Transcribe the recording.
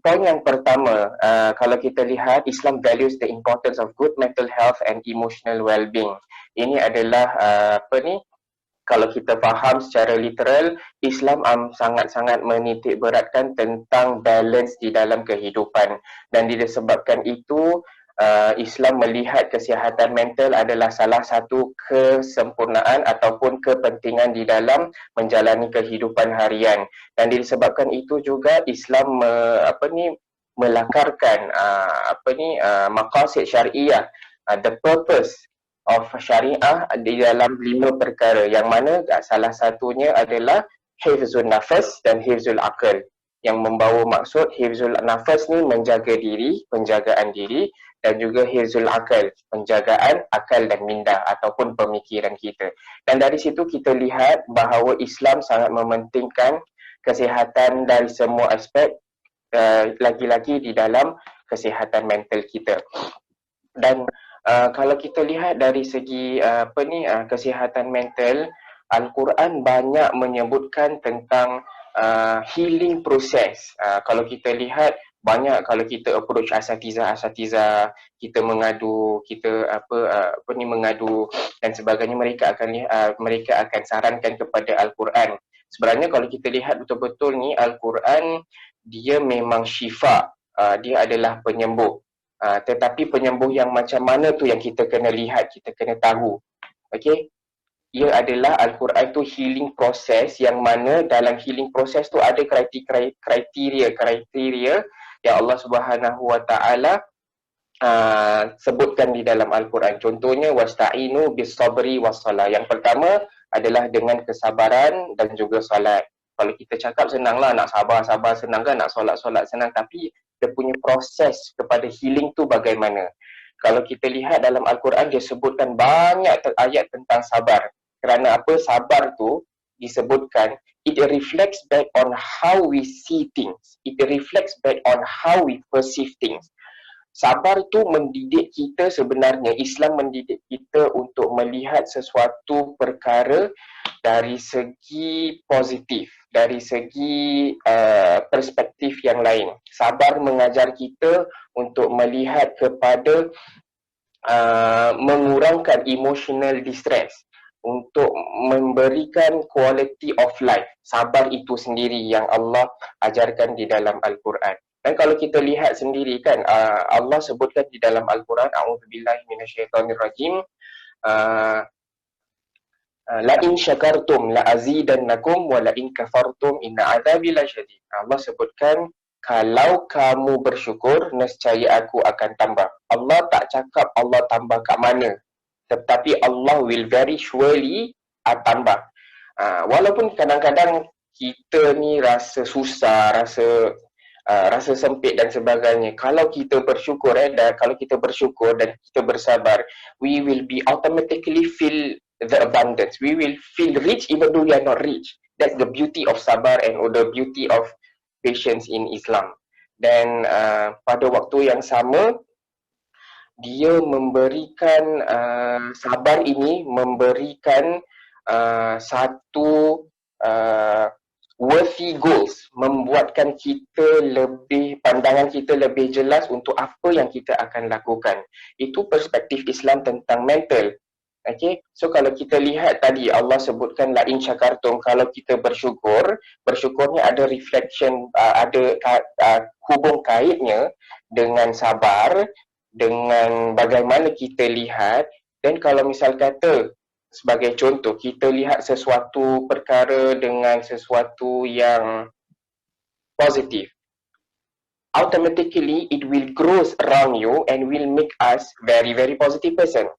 poin yang pertama, kalau kita lihat, Islam values the importance of good mental health and emotional well-being. Ini adalah apa ni? Kalau kita faham secara literal, Islam sangat-sangat menitik beratkan tentang balance di dalam kehidupan. Dan disebabkan itu, Islam melihat kesihatan mental adalah salah satu kesempurnaan ataupun kepentingan di dalam menjalani kehidupan harian. Dan disebabkan itu juga Islam melakarkan maqasid syariah, the purpose of syariah di dalam 5 perkara, yang mana salah satunya adalah hifzul nafas dan hifzul akal, yang membawa maksud hifzul nafas ni menjaga diri, penjagaan diri, dan juga hifzul akal, penjagaan akal dan minda ataupun pemikiran kita. Dan dari situ kita lihat bahawa Islam sangat mementingkan kesihatan dari semua aspek, lagi-lagi di dalam kesihatan mental kita. Dan kalau kita lihat dari segi kesihatan mental, Al-Quran banyak menyebutkan tentang healing process. Kalau kita lihat, banyak kalau kita approach asatiza, kita mengadu, mengadu dan sebagainya, mereka akan sarankan kepada Al-Quran. Sebenarnya kalau kita lihat betul-betul ni, Al-Quran dia memang syifa, dia adalah penyembuh. Tetapi penyembuh yang macam mana tu yang kita kena lihat, kita kena tahu. Okey, ia adalah Al-Quran tu healing process, yang mana dalam healing process tu ada kriteria yang Allah Subhanahu Wa Taala sebutkan di dalam Al-Quran. Contohnya wasta'inu bis-sabri was-salah. Yang pertama adalah dengan kesabaran dan juga solat. Kalau kita cakap senanglah, nak sabar-sabar senang kan, nak solat-solat senang, tapi dia punya proses kepada healing tu bagaimana. Kalau kita lihat dalam Al-Quran, dia sebutkan banyak ayat tentang sabar. Kerana apa? Sabar tu disebutkan, it reflects back on how we see things. It reflects back on how we perceive things. Sabar tu mendidik kita sebenarnya, Islam mendidik kita untuk melihat sesuatu perkara dari segi positif, dari segi perspektif yang lain. Sabar mengajar kita untuk melihat kepada mengurangkan emotional distress, untuk memberikan quality of life. Sabar itu sendiri yang Allah ajarkan di dalam Al-Quran. Dan kalau kita lihat sendiri kan, Allah sebutkan di dalam Al-Quran, a'udzubillahi minasyaitonirrajim, la in syakartum la azidannakum wa la in kafartum inna adzabi lasyadid. Allah sebutkan, kalau kamu bersyukur, nescaya aku akan tambah. Allah tak cakap Allah tambah kat mana, tetapi Allah will very surely tambah. Walaupun kadang-kadang kita ni rasa susah, rasa sempit dan sebagainya, kalau kita bersyukur kalau kita bersyukur dan kita bersabar, we will be automatically feel the abundance. We will feel rich even though we are not rich. That's the beauty of sabar and the beauty of patience in Islam. Dan pada waktu yang sama, dia memberikan sabar ini memberikan satu worthy goals, membuatkan kita pandangan kita lebih jelas untuk apa yang kita akan lakukan. Itu perspektif Islam tentang mental. Okay, so kalau kita lihat tadi Allah sebutkan la in syakartum, kalau kita bersyukur, bersyukurnya ada reflection, ada hubung kaitnya dengan sabar, dengan bagaimana kita lihat. Dan kalau misal kata, sebagai contoh, kita lihat sesuatu perkara dengan sesuatu yang positif, automatically it will grow around you and will make us very, very positive person.